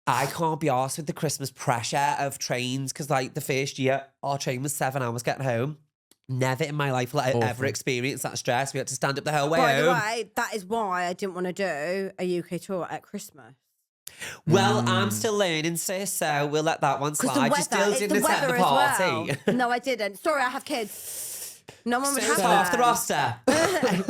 I can't be arsed with the Christmas pressure of trains because, like, the first year, our train was 7 hours getting home. Never in my life will I ever experience that stress. We had to stand up the whole way By home. the way, that is why I didn't want to do a UK tour at Christmas. Well, I'm still learning, sis, so we'll let that one slide. You still didn't attend the party. Well. No, I didn't. Sorry, I have kids. No one would have Half the them. roster.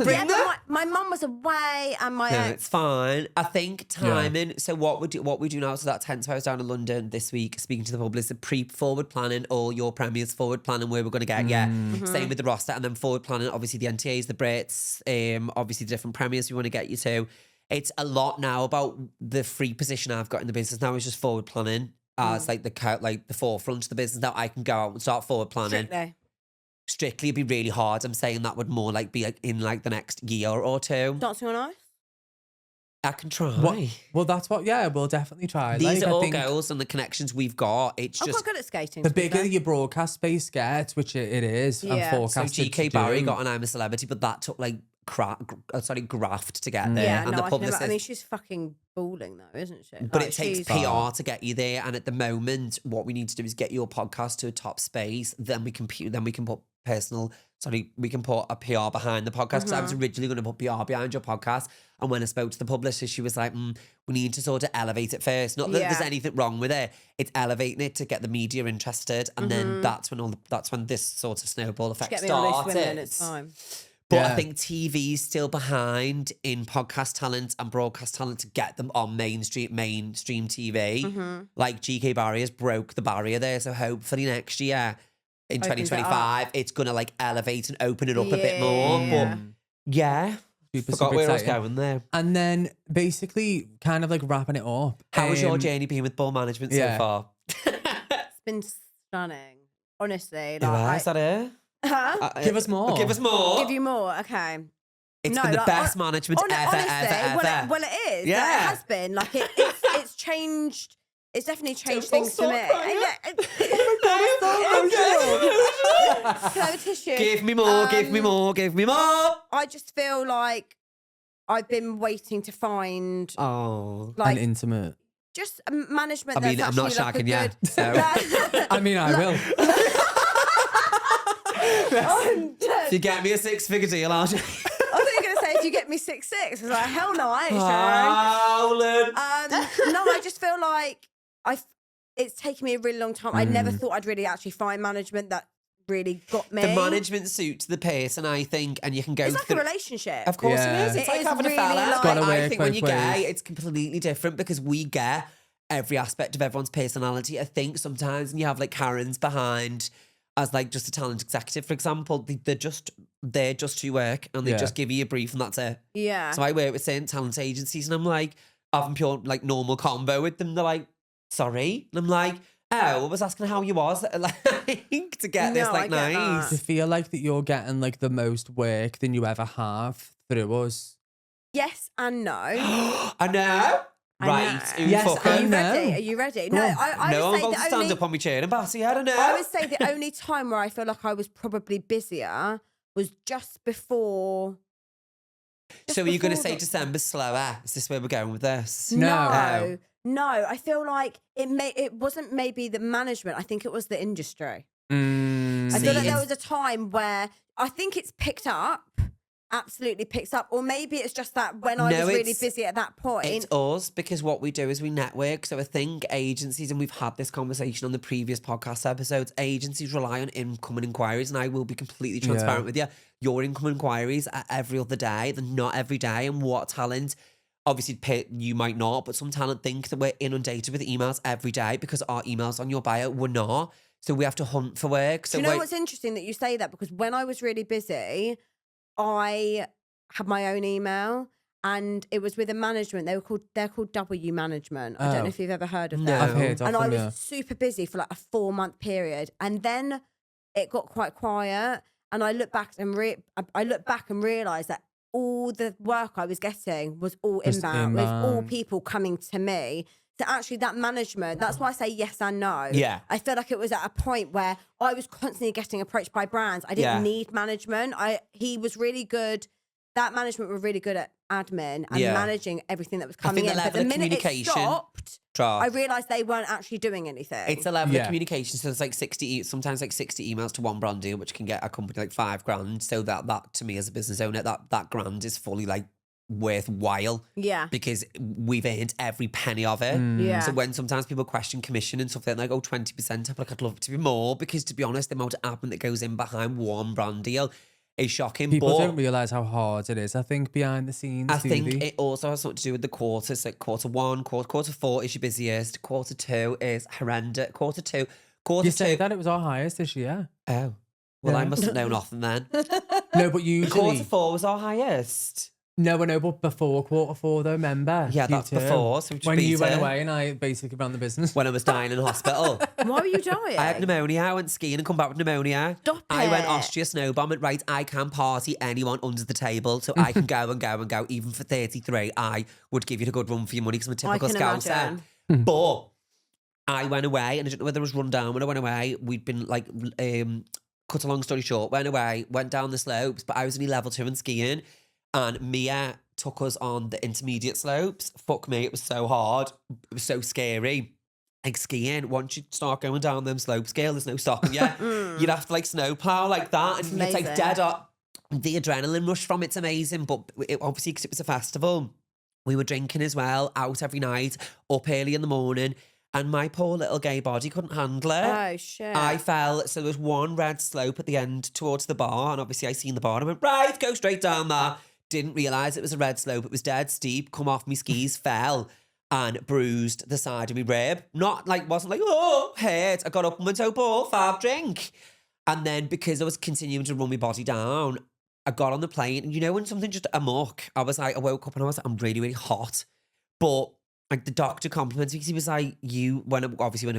Bring them. But my mum was away and my No, ex. it's fine. I think timing. So what we do now? So that's hence why I was down in London this week speaking to the public. So pre-forward planning, all your premieres, forward planning where we're going to get. Yeah, same with the roster, and then forward planning. Obviously the NTAs, the Brits, obviously the different premieres we want to get you to. It's a lot now about the free position I've got in the business now. Is just forward planning as like the forefront of the business. Now I can go out and start forward planning. Strictly, it'd be really hard. I'm saying that would more like be like in like the next year or two. Dancing on Ice? I can try. Well, that's what, we'll definitely try. These like, are I all think girls and the connections we've got. It's I'm just quite good at skating. the to be bigger fair. your broadcast space gets, which it is, and Yeah. so forecasted GK to Barry do. got an I'm a Celebrity, but that took like graft to get there. Yeah, and no, the I can publicist. I mean, she's fucking balling though, isn't she? But Like, it takes she's- PR to get you there, and at the moment, what we need to do is get your podcast to a top space. Then we can put we can put a PR behind the podcast. Because I was originally going to put PR behind your podcast, and when I spoke to the publisher, she was like, "We need to sort of elevate it first. Not that there's anything wrong with it. It's elevating it to get the media interested, and then that's when this sort of snowball effect Get me on starts. loose women, it's fine. But I think TV's still behind in podcast talent and broadcast talent to get them on mainstream TV. Like GK Barriers broke the barrier there. So hopefully next year in Opens it 2025, it's going to like elevate and open it up a bit more. Yeah. But yeah, Super, forgot super where I was exciting. going there. And then basically kind of like wrapping it up. How has your um, journey been with ball management so yeah. far? It's been stunning. Honestly. Like, Yeah, is that it? Huh? Give us more. Give us more. Give you more. Okay. It's No, been the like, best management ever, honestly, ever. Well, it is. Yeah. Like, it has been. Like it's changed. It's definitely changed things for me. Can I have a tissue? Give me more, give me more, give me more. I just feel like I've been waiting to find Oh. like and intimate. just a management. I mean, that's I'm not actually, shagging like, you, so. I mean, I will. If you get me a 6-figure deal, I'll just... I thought you were going to say, if you get me 6'6", I was like, hell no, I ain't sharing. Howlin'. No, I just feel like it's taken me a really long time. I never thought I'd really actually find management that really got me. The management suits the person, I think, and you can go It's like through... a relationship. Of course Yeah. it is. It's It like is having really a fella. like- It's gotta I work think when both you're gay, ways. it's completely different because we get every aspect of everyone's personality. I think sometimes when you have like Karens behind as like just a talent executive, for example, they're just to work and they Yeah. just give you a brief and that's it. Yeah. So I work with certain talent agencies and I'm like, having pure like normal combo with them. They're like, sorry. And I'm like, oh, I was asking how you was like to get this No, like I get nice. I feel like that you're getting like the most work than you ever have through us. Yes and no. I know. I Right. know. Ooh, Yes, fuck Are it. you know. ready? Are you ready? Go No, on. I No, I'm would say about to the stand only, up on my chair and Bassy, I don't know. I would say the only time where I feel like I was probably busier was just before. So are you going to before say the- December's slower? Is this where we're going with this? No. No, I feel like it wasn't maybe the management. I think it was the industry. I feel like See, there was a time where I think it's picked up, absolutely picked up, or maybe it's just that when I No, was really it's- busy at that point. It's us because what we do is we network. So I think agencies, and we've had this conversation on the previous podcast episodes, agencies rely on incoming inquiries. And I will be completely transparent with you. Your incoming inquiries are every other day. They're not every day. And what talent, obviously you might not, but some talent think that we're inundated with emails every day because our emails on your bio were not. So we have to hunt for work. So Do you know what's interesting that you say that? Because when I was really busy, I had my own email and it was with a management. They're called W Management. I don't Oh. know if you've ever heard of No. them. I've heard of And I them, was yeah. super busy for like a 4-month period. And then it got quite quiet. And I look back and realized that all the work I was getting was all Just inbound. It was all inbound. people coming to me. So actually that management, that's why I say yes and no. Yeah. I feel like it was at a point where I was constantly getting approached by brands. I didn't Yeah. need management. He was really good. That management were really good at admin and Yeah. managing everything that was I think coming the in. But level the of minute it communication- stopped, Drop. I realised they weren't actually doing anything. It's a level Yeah. of communication. So it's like 60, sometimes like 60 emails to one brand deal, which can get a company like $5,000. So that to me as a business owner, that grand is fully like worthwhile. Yeah. Because we've earned every penny of it. Yeah. So when sometimes people question commission and stuff, they're like, 20%. I'm like, I'd love it to be more, because to be honest, the amount of admin that goes in behind one brand deal is shocking. People but don't realise how hard it is, I think, behind the scenes. I do think they? it also has something to do with the quarters. Like quarter one, quarter four is your busiest. Quarter two is horrendous. Quarter two. You say that it was our highest this year. Oh. Well, I Yeah. mustn't know nothing then. No, but usually... Quarter four was our highest. No, but before quarter four, though, remember? Yeah, that's Q2. before, so we just when you beat went it. away and I basically ran the business. When I was dying in hospital. Why were you dying? I had pneumonia. I went skiing and come back with pneumonia. Stop I went it. Austria snowbombing. Right, I can party anyone under the table, so I can go and go and go. Even for 33, I would give you a good run for your money because I'm a typical can Scouser. imagine. But I went away, and I don't know whether it was run down when I went away. We'd been like, cut a long story short, went away, went down the slopes, but I was only level 2 in skiing, and Mia took us on the intermediate slopes. Fuck me, it was so hard. It was so scary. Like skiing, once you start going down them slopes, girl, there's no stopping you. You'd have to like snowplow like that, and it's like Amazing. dead up. The adrenaline rush from it's amazing, but obviously because it was a festival, we were drinking as well, out every night, up early in the morning, and my poor little gay body couldn't handle it. Oh, shit. I fell. So there was one red slope at the end towards the bar, and obviously I seen the bar and I went, right, go straight down there. Didn't realise it was a red slope. It was dead steep. Come off me skis, fell, and bruised the side of my rib. Wasn't like, oh, hurt. I got up and went, oh, ball, fab drink. And then because I was continuing to run my body down, I got on the plane, and you know when something just amok, I woke up and I was like, I'm really, really hot. But like the doctor complimented me because he was like, when I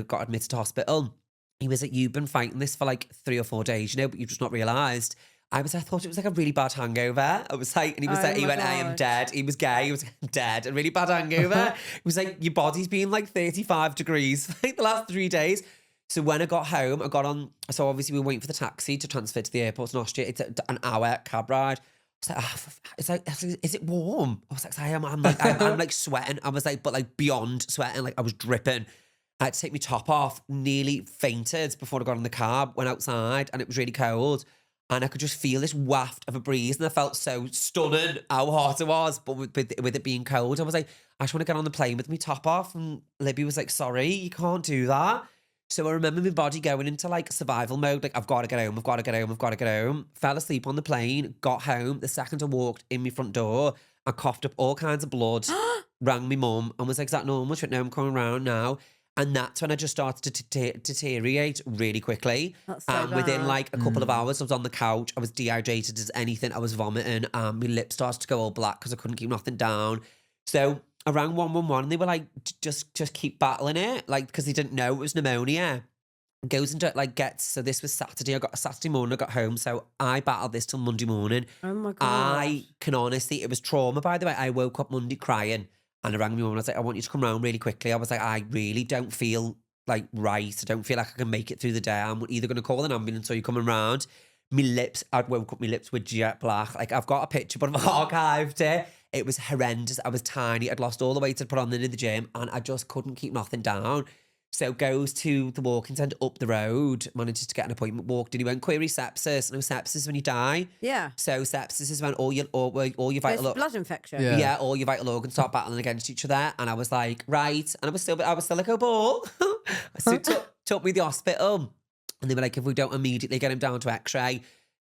got admitted to hospital, he was like, you've been fighting this for like 3 or 4 days, but you've just not realised. I thought it was like a really bad hangover. I was like, and he was like, he went, I am dead. He was gay. He was dead. A really bad hangover. He was like, your body's been like 35 degrees for like the last 3 days. So when I got home, I got on, so obviously we were waiting for the taxi to transfer to the airport in Austria. It's an hour cab ride. I was like, is it warm? I was like, I'm like sweating. I was like, but like beyond sweating, like I was dripping. I had to take my top off, nearly fainted before I got in the cab, went outside, and it was really cold. And I could just feel this waft of a breeze, and I felt so stunning how hot it was. But with it being cold, I was like, I just want to get on the plane with my top off. And Libby was like, sorry, you can't do that. So I remember my body going into like survival mode, like I've got to get home, I've got to get home, I've got to get home. Fell asleep on the plane, got home. The second I walked in my front door, I coughed up all kinds of blood, rang my mum and was like, is that normal? She went, no, I'm coming around now. And that's when I just started to deteriorate really quickly. That's so And within bad. like a couple of hours, I was on the couch. I was dehydrated as anything. I was vomiting. My lips started to go all black because I couldn't keep nothing down. So I rang 111 and they were like, just keep battling it. Like, because they didn't know it was pneumonia. Goes into so this was Saturday. I got a Saturday morning, I got home. So I battled this till Monday morning. Oh my God. I can honestly, it was trauma, by the way. I woke up Monday crying and I rang my mum and I was like, I want you to come round really quickly. I was like, I really don't feel like right. I don't feel like I can make it through the day. I'm either going to call an ambulance or you're coming round. My lips, I'd woke up, my lips were jet black. Like I've got a picture, but I've archived it. It was horrendous. I was tiny. I'd lost all the weight I'd put on in the gym and I just couldn't keep nothing down. So goes to the walking centre up the road, manages to get an appointment, walked in. He went, query sepsis. No, sepsis is when you die. Yeah. So sepsis is when all your vital It's blood infection. Yeah. yeah, all your vital organs start battling against each other. And I was like, right. And I was still like, oh, ball. So took me to the hospital. And they were like, if we don't immediately get him down to x-ray,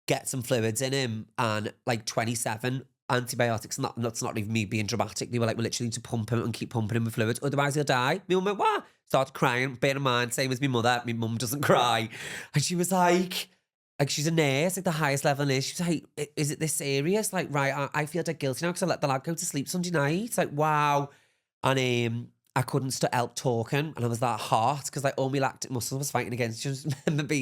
get some fluids in him and like 27 antibiotics. And that's not even me being dramatic. They were like, we literally need to pump him and keep pumping him with fluids. Otherwise he'll die. My mum went, what? Started crying. Bear in mind, same as my mother. My mum doesn't cry. And she was like she's a nurse, like the highest level nurse. She was like, is it this serious? Like, right, I feel dead guilty now because I let the lad go to sleep Sunday night. It's like, wow. And I couldn't help talking and I was that hot because like all my lactic muscles was fighting against. Just remember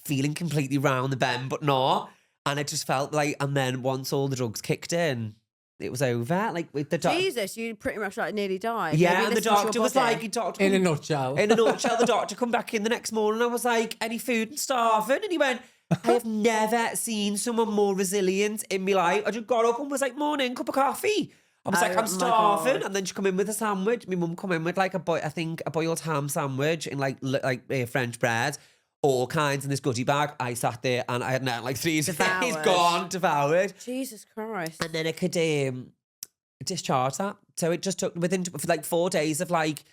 feeling completely round the bend, but not. And I just felt like, and then once all the drugs kicked in, it was over. Like with the doctor. Jesus, you pretty much like nearly died. Yeah, Maybe and the listen to your doctor was body. like, doctor, In a nutshell. in a nutshell, the doctor come back in the next morning. I was like, any food and starving? And he went, I have never seen someone more resilient in my life. I just got up and was like, morning, cup of coffee. I was like, Oh I'm my starving. God. And then she come in with a sandwich. My mum come in with like a boiled ham sandwich in like French bread, all kinds in this goodie bag. I sat there and I had now like 3 days Devoured. gone, devoured. Jesus Christ. And then I could discharge that. So it just took for like 4 days of like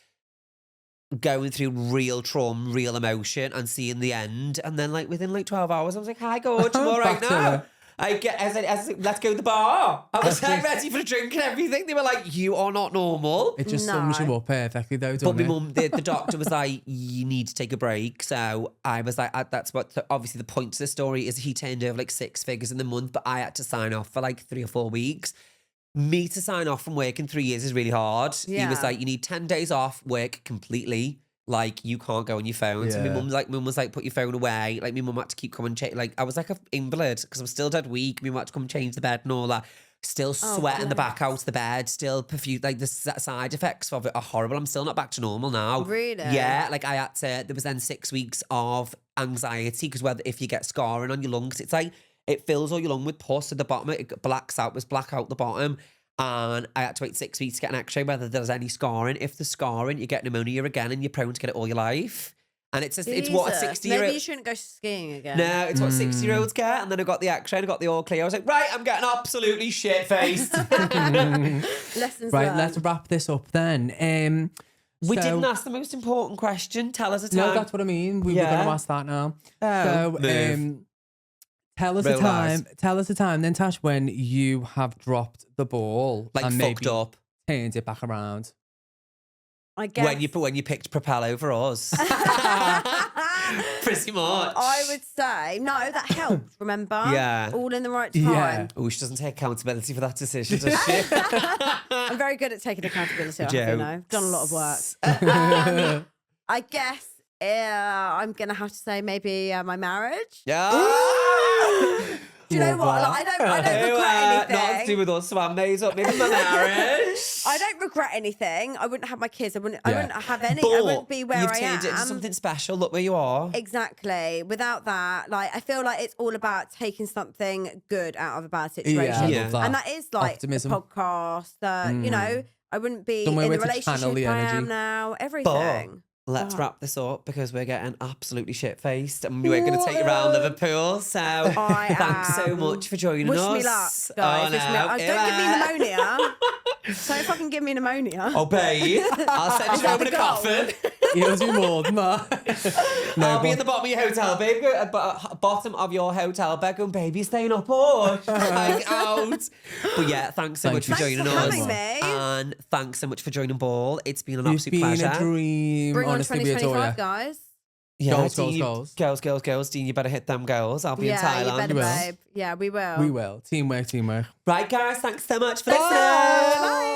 going through real trauma, real emotion, and seeing the end. And then like within like 12 hours, I was like, hi, Gorge, I'm all right Back to now. it. I said, let's go to the bar. I was like ready for a drink and everything. They were like, you are not normal. It just No. sums you up perfectly, though, But doesn't my it? mum, the doctor was like, you need to take a break. So I was like, that's what, obviously the point of the story is he turned over like 6 figures in the month, but I had to sign off for like 3 or 4 weeks. Me to sign off from work in 3 years is really hard. He was Yeah. like, you need 10 days off work completely. Like, you can't go on your phone. So my Yeah. mum was like, put your phone away. Like, my mum had to keep coming, like, I was like an invalid because I'm still dead weak. My mum had to come change the bed and all that. Still sweating the back out of the bed. Still perfume. Like, the side effects of it are horrible. I'm still not back to normal now. Really? Yeah. Like, I had to, there was then 6 weeks of anxiety because if you get scarring on your lungs, it's like, it fills all your lung with pus at the bottom. It blacks out the bottom. And I had to wait 6 weeks to get an x-ray whether there's any scarring. If there's scarring, you get pneumonia again and you're prone to get it all your life. And it's what a Jesus. 60-year-old... Maybe you shouldn't go skiing again. No, it's what 60-year-olds get. And then I got the x-ray and I got the all clear. I was like, right, I'm getting absolutely shit-faced. Lessons Right, learned. let's wrap this up then. We So- didn't ask the most important question. Tell us a time. No, that's what I mean. We were going Yeah. to ask that now. Oh, So, move. tell us a Real time. lies. Tell us a time, then Tash, when you have dropped the ball Like, and fucked maybe up. turned it back around. I guess. When you picked Propel over us. Pretty much. I would say, no, that helped, remember? Yeah. All in the right time. Yeah. Oh, she doesn't take accountability for that decision, does she? I'm very good at taking accountability. I have, Joe. you know, done a lot of work. I guess I'm going to have to say maybe my marriage. Yeah. Do you know Love what? that. Like, I don't regret anything. Not to do with us, swam days up, maybe my marriage. I don't regret anything. I wouldn't have my kids. I wouldn't have any. But I wouldn't be where you've I turned it into am. something special. Look where you are. Exactly. Without that, like, I feel like it's all about taking something good out of a bad Yeah, situation. I Yeah. love that. And that is like Optimism. the podcast. You know, I wouldn't be Somewhere in the where to channel relationship the I energy. am now. Everything. Let's wrap this up because we're getting absolutely shit-faced and we're going to take you around Liverpool. So thanks so much for joining Wish us. me luck, guys. Oh, Wish me no. luck. Don't give me pneumonia. Don't fucking give me pneumonia. Oh, babe. I'll send you that home in the a goal? coffin. You'll do more than that. No, I'll be but- in the bottom of your hotel, babe. Bottom of your hotel bed going, baby, staying up or like out. But yeah, thanks so much for Thanks joining for us. having me. And thanks so much for joining Ball. It's been an It's absolute been pleasure. a dream. Bring on Honestly, we adore 2025, you. guys. Yeah, Goals, Dean, goals. Girls. Dean, you better hit them goals. I'll be in Yeah, Thailand. you better, will. babe. Yeah, we will. We will. Teamwork. Right, guys, thanks so much for Bye. listening. Bye.